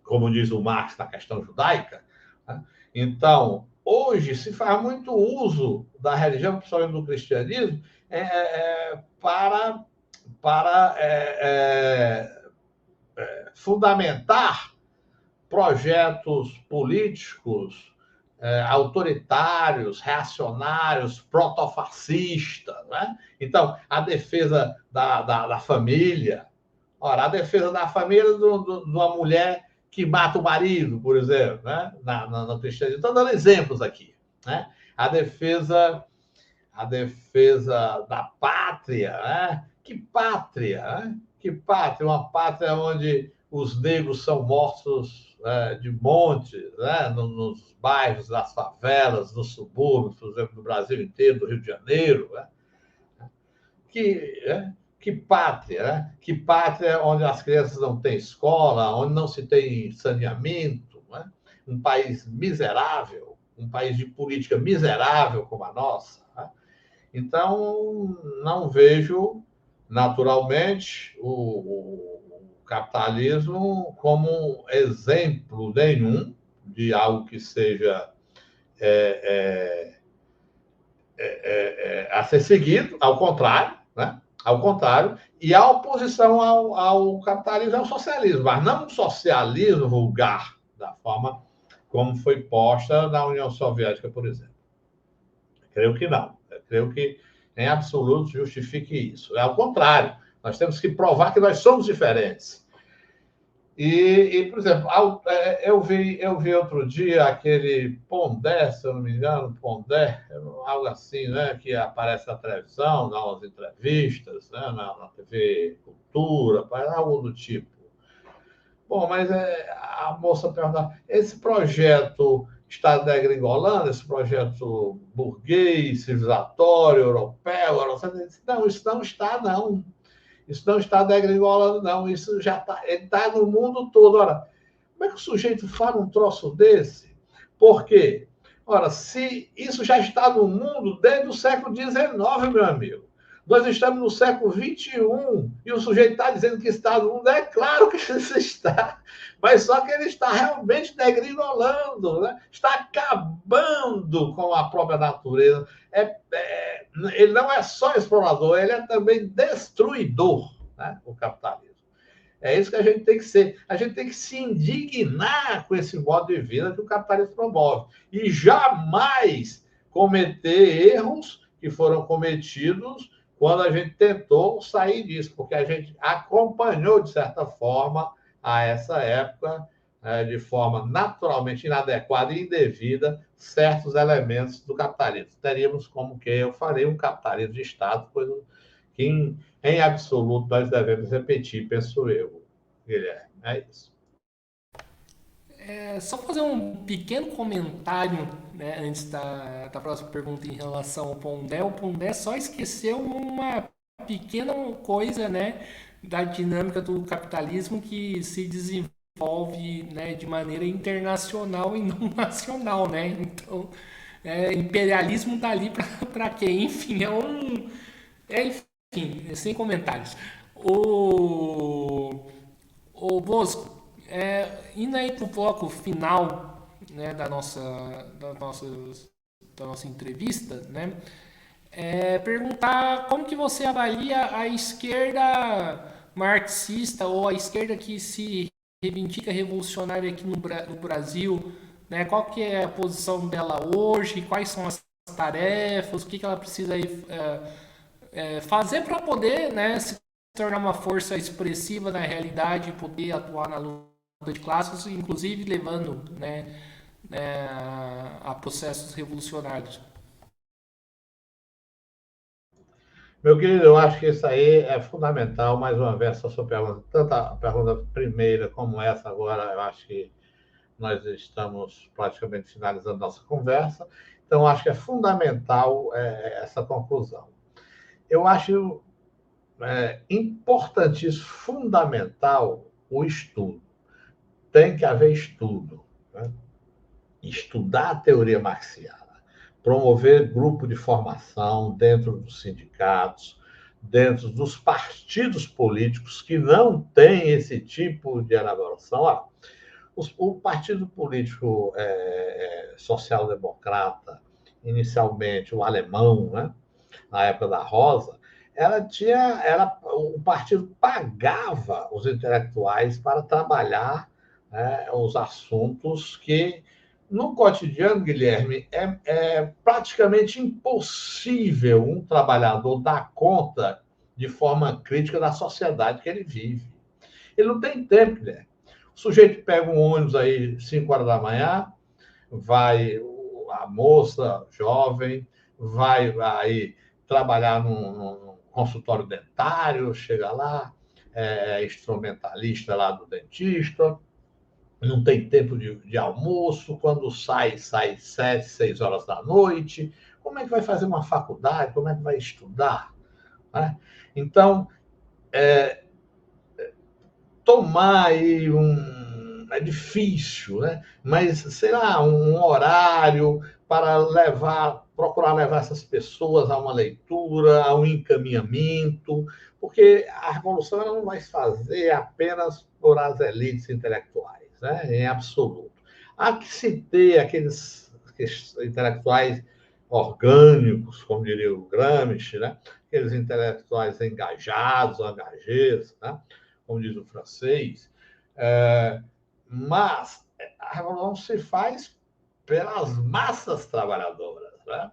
Como diz o Marx na questão judaica. Né? Então, hoje se faz muito uso da religião, principalmente do cristianismo, para fundamentar projetos políticos autoritários, reacionários, protofascistas. Né? Então, a defesa da família. Ora, a defesa da família de uma mulher que mata o marido, por exemplo, né? no cristianismo. Estou dando exemplos aqui. Né? A defesa da pátria. Né? Que pátria? Né? Que pátria? Uma pátria onde os negros são mortos de monte, né? Nos bairros, nas favelas, nos subúrbios, por exemplo, do Brasil inteiro, do Rio de Janeiro. Né? Que pátria, né? Que pátria onde as crianças não têm escola, onde não se tem saneamento, né? Um país miserável, um país de política miserável como a nossa. Né? Então, não vejo, naturalmente, o capitalismo como exemplo nenhum de algo que seja a ser seguido, ao contrário, né? Ao contrário, e a oposição ao capitalismo é o socialismo, mas não um socialismo vulgar, da forma como foi posta na União Soviética, por exemplo. Creio que não. Eu creio que, em absoluto, justifique isso. É ao contrário. Nós temos que provar que nós somos diferentes. Por exemplo, eu vi outro dia aquele Pondé, se eu não me engano, Pondé, algo assim, né, que aparece na televisão, nas entrevistas, né, na TV Cultura, algo do tipo. Bom, mas a moça pergunta, esse projeto está degringolando, esse projeto burguês, civilizatório, europeu, não, isso não está, não. Isso não está degringolando, não. Isso já está. Ele está no mundo todo. Ora, como é que o sujeito fala um troço desse? Por quê? Ora, se isso já está no mundo desde o século XIX, meu amigo. Nós estamos no século XXI e o sujeito está dizendo que está no mundo. É claro que isso está, mas só que ele está realmente degringolando, né? Está acabando com a própria natureza. Ele não é só explorador, ele é também destruidor, né? O capitalismo. É isso que a gente tem que ser. A gente tem que se indignar com esse modo de vida que o capitalismo promove. E jamais cometer erros que foram cometidos quando a gente tentou sair disso, porque a gente acompanhou, de certa forma, a essa época, de forma naturalmente inadequada e indevida, certos elementos do capitalismo. Teríamos como que eu falei, um capitalismo de Estado, coisa que, em absoluto, nós devemos repetir, penso eu, Guilherme. É isso. Só fazer um pequeno comentário, né, antes da próxima pergunta em relação ao Pondé. O Pondé só esqueceu uma pequena coisa, né, da dinâmica do capitalismo que se desenvolve, né, de maneira internacional e não nacional, né? Então, imperialismo dali para quê? Enfim, enfim, sem comentários. O Ô Bosco, indo aí pro bloco final, né, da nossa entrevista, né, perguntar como que você avalia a esquerda marxista ou a esquerda que se reivindica revolucionária aqui no Brasil, né, qual que é a posição dela hoje, quais são as tarefas, o que ela precisa aí, fazer para poder, né, se tornar uma força expressiva na realidade e poder atuar na luta de classes, inclusive levando, né, a processos revolucionários. Meu querido, eu acho que isso aí é fundamental. Mais uma vez, a sua pergunta, tanto a pergunta primeira como essa agora, eu acho que nós estamos praticamente finalizando nossa conversa. Então, eu acho que é fundamental essa conclusão. Eu acho importantíssimo, fundamental o estudo. Tem que haver estudo, né? Estudar a teoria marxiana, promover grupo de formação dentro dos sindicatos, dentro dos partidos políticos que não têm esse tipo de elaboração. O partido político social-democrata, inicialmente o alemão, né, na época da Rosa, o partido pagava os intelectuais para trabalhar, né, os assuntos que, no cotidiano, Guilherme, é praticamente impossível um trabalhador dar conta de forma crítica da sociedade que ele vive. Ele não tem tempo, Guilherme. O sujeito pega um ônibus aí 5 horas da manhã, vai a moça jovem, vai aí trabalhar num consultório dentário, chega lá, instrumentalista lá do dentista, não tem tempo de almoço, quando sai 7, 6 horas da noite. Como é que vai fazer uma faculdade? Como é que vai estudar? Né? Então, tomar aí é difícil, né? Mas, sei lá, um horário para procurar levar essas pessoas a uma leitura, a um encaminhamento, porque a revolução ela não vai se fazer apenas por as elites intelectuais, né? Em absoluto. Há que se ter aqueles intelectuais orgânicos, como diria o Gramsci, né? Aqueles intelectuais engajados, engagés, né? Como diz o francês, mas a revolução se faz pelas massas trabalhadoras, né?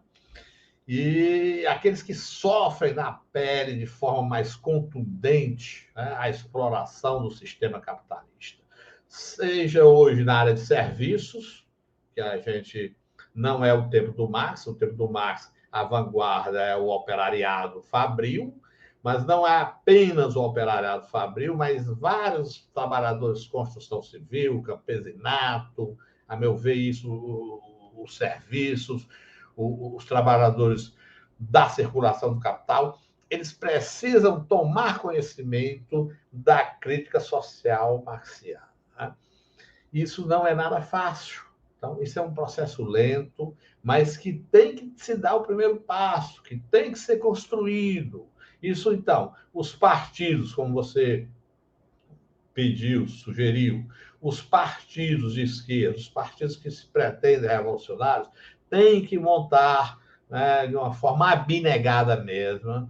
E aqueles que sofrem na pele de forma mais contundente, né, a exploração do sistema capitalista. Seja hoje na área de serviços, que a gente não é o tempo do Marx, o tempo do Marx, a vanguarda é o operariado fabril, mas não é apenas o operariado fabril, mas vários trabalhadores de construção civil, campesinato, a meu ver, isso, os serviços, os trabalhadores da circulação do capital, eles precisam tomar conhecimento da crítica social marxiana. Né? Isso não é nada fácil. Então, isso é um processo lento, mas que tem que se dar o primeiro passo, que tem que ser construído. Isso, então, os partidos, como você pediu, sugeriu, os partidos de esquerda, os partidos que se pretendem revolucionários, têm que montar, né, de uma forma abnegada mesmo,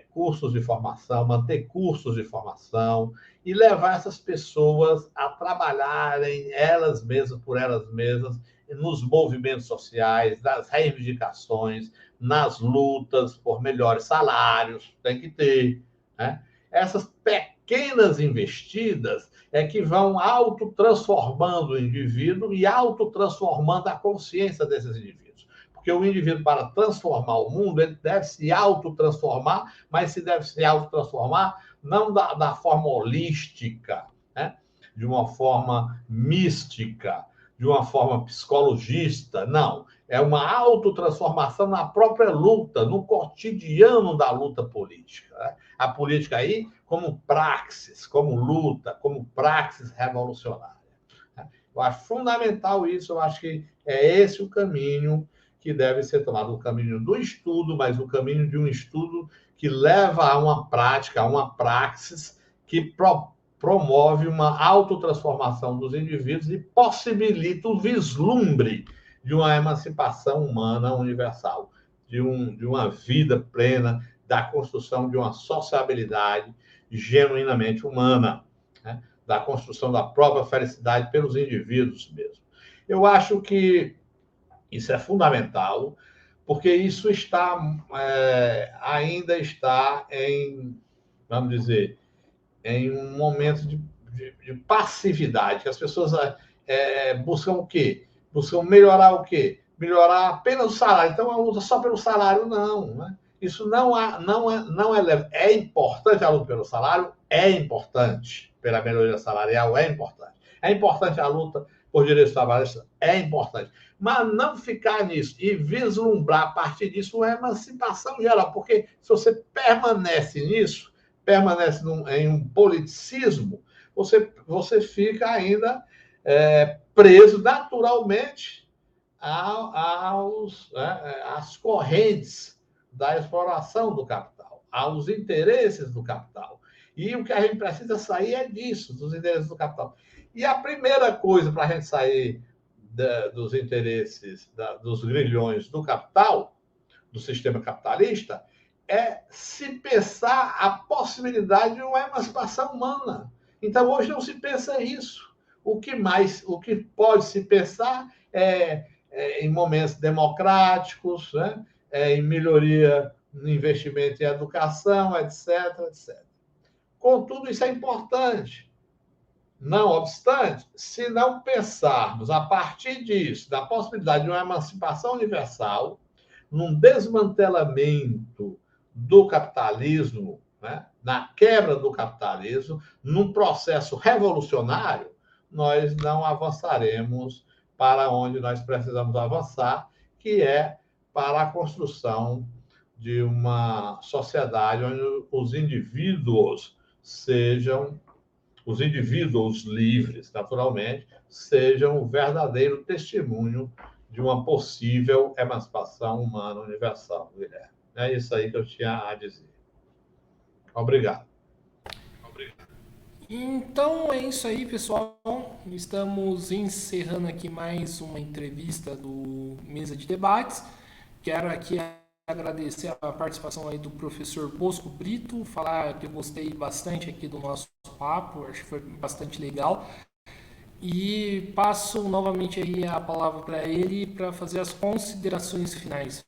cursos de formação, manter cursos de formação e levar essas pessoas a trabalharem elas mesmas, por elas mesmas, nos movimentos sociais, nas reivindicações, nas lutas por melhores salários, tem que ter, né? Essas pequenas investidas é que vão autotransformando o indivíduo e autotransformando a consciência desses indivíduos. Porque o indivíduo, para transformar o mundo, ele deve se autotransformar, mas se deve se autotransformar não da forma holística, né? de uma forma mística, de uma forma psicologista, não. É uma autotransformação na própria luta, no cotidiano da luta política. Né? A política aí como praxis, como luta, como praxis revolucionária. Eu acho fundamental isso, eu acho que é esse o caminho que deve ser tomado, o caminho do estudo, mas o caminho de um estudo que leva a uma prática, a uma praxis que promove uma autotransformação dos indivíduos e possibilita o vislumbre de uma emancipação humana universal, de uma vida plena, da construção de uma sociabilidade genuinamente humana, né? Da construção da própria felicidade pelos indivíduos mesmo. Eu acho que isso é fundamental, porque isso ainda está vamos dizer, em um momento de passividade, que as pessoas buscam o quê? Buscam melhorar o quê? Melhorar apenas o salário. Então, a luta só pelo salário, não. Né? Isso não é leve. É importante a luta pelo salário? É importante. Pela melhoria salarial? É importante. É importante a luta por direitos trabalhistas? É importante. Mas não ficar nisso e vislumbrar a partir disso uma emancipação geral, porque se você permanece nisso, permanece em um politicismo, você fica ainda preso naturalmente às correntes da exploração do capital, aos interesses do capital. E o que a gente precisa sair é disso, dos interesses do capital. E a primeira coisa para a gente sair dos interesses, dos grilhões do capital, do sistema capitalista, é se pensar a possibilidade de uma emancipação humana. Então, hoje não se pensa isso. O que pode se pensar em momentos democráticos, né? Em melhoria no investimento em educação, etc, etc. Contudo, isso é importante. Não obstante, se não pensarmos a partir disso, da possibilidade de uma emancipação universal, num desmantelamento do capitalismo, né? Na quebra do capitalismo, num processo revolucionário, nós não avançaremos para onde nós precisamos avançar, que é para a construção de uma sociedade onde os indivíduos livres, naturalmente, sejam o verdadeiro testemunho de uma possível emancipação humana universal, Guilherme. É isso aí que eu tinha a dizer. Obrigado. Então é isso aí, pessoal. Estamos encerrando aqui mais uma entrevista do Mesa de Debates. Quero aqui agradecer a participação aí do professor Bosco Brito, falar que eu gostei bastante aqui do nosso papo, acho que foi bastante legal. E passo novamente aí a palavra para ele para fazer as considerações finais.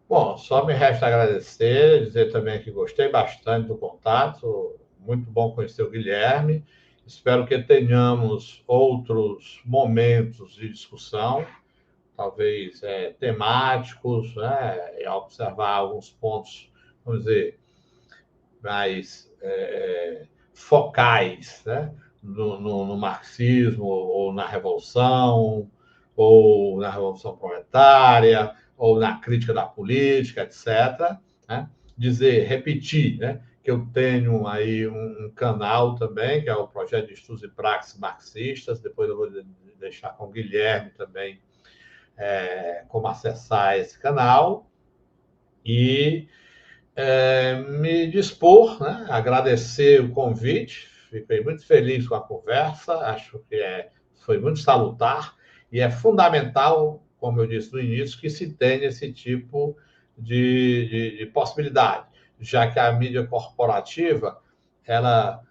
Bom, só me resta agradecer, dizer também que gostei bastante do contato, muito bom conhecer o Guilherme. Espero que tenhamos outros momentos de discussão, talvez temáticos, né, e observar alguns pontos, vamos dizer, mais focais, né, no marxismo, ou na Revolução Proletária, ou na crítica da política, etc. Né? Repetir, né, que eu tenho aí um canal também, que é o Projeto de Estudos e Praxis Marxistas, depois eu vou deixar com o Guilherme também como acessar esse canal, e me dispor, né, agradecer o convite, fiquei muito feliz com a conversa, acho que foi muito salutar, e é fundamental, como eu disse no início, que se tenha esse tipo de possibilidade, já que a mídia corporativa, ela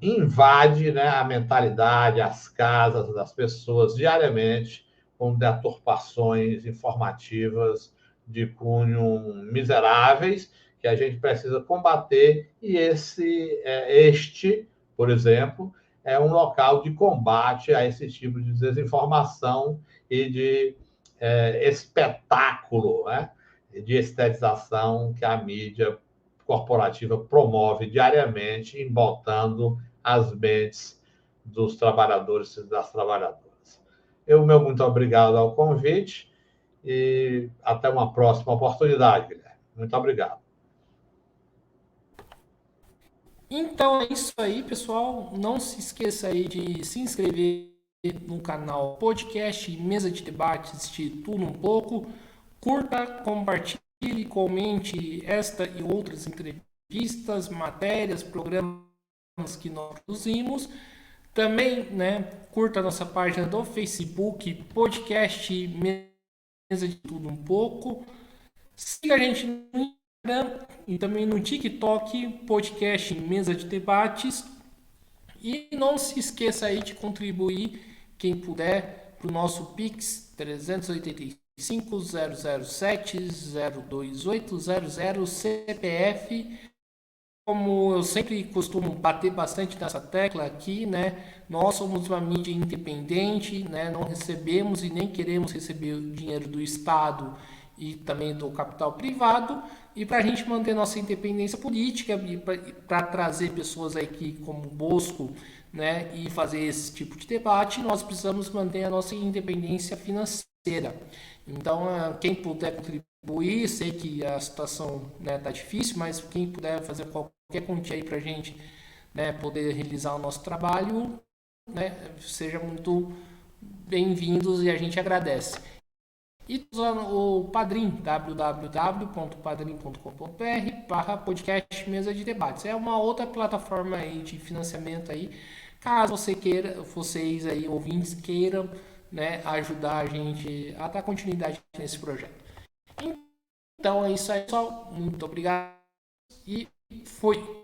invade, né, a mentalidade, as casas das pessoas diariamente, com deturpações informativas de cunho miseráveis, que a gente precisa combater, e este, por exemplo, é um local de combate a esse tipo de desinformação e de espetáculo, né, de estetização que a mídia corporativa promove diariamente, embotando as mentes dos trabalhadores e das trabalhadoras. Meu muito obrigado ao convite e até uma próxima oportunidade, Guilherme. Muito obrigado. Então é isso aí, pessoal. Não se esqueça aí de se inscrever no canal Podcast Mesa de Debates de Tudo Um Pouco. Curta, compartilhe, comente esta e outras entrevistas, matérias, programas que nós produzimos. Também, né, curta a nossa página do Facebook, Podcast Mesa de Tudo Um Pouco. Siga a gente no Instagram e também no TikTok, podcast Mesa de Debates. E não se esqueça aí de contribuir, quem puder, para o nosso Pix 385 007 02800 CPF. Como eu sempre costumo bater bastante nessa tecla aqui, né? Nós somos uma mídia independente, né? Não recebemos e nem queremos receber o dinheiro do Estado e também do capital privado. E para a gente manter nossa independência política e para trazer pessoas aqui como Bosco, né? E fazer esse tipo de debate, nós precisamos manter a nossa independência financeira. Então, quem puder contribuir, sei que a situação, né, tá difícil, mas quem puder fazer qualquer quantia aí para a gente, né, poder realizar o nosso trabalho, né, seja muito bem-vindos e a gente agradece. E o Padrim, www.padrim.com.br/podcast Mesa de Debates. É uma outra plataforma aí de financiamento aí, caso vocês aí, ouvintes, queiram, né, ajudar a gente a dar continuidade nesse projeto. Então é isso aí, pessoal. Muito obrigado e fui.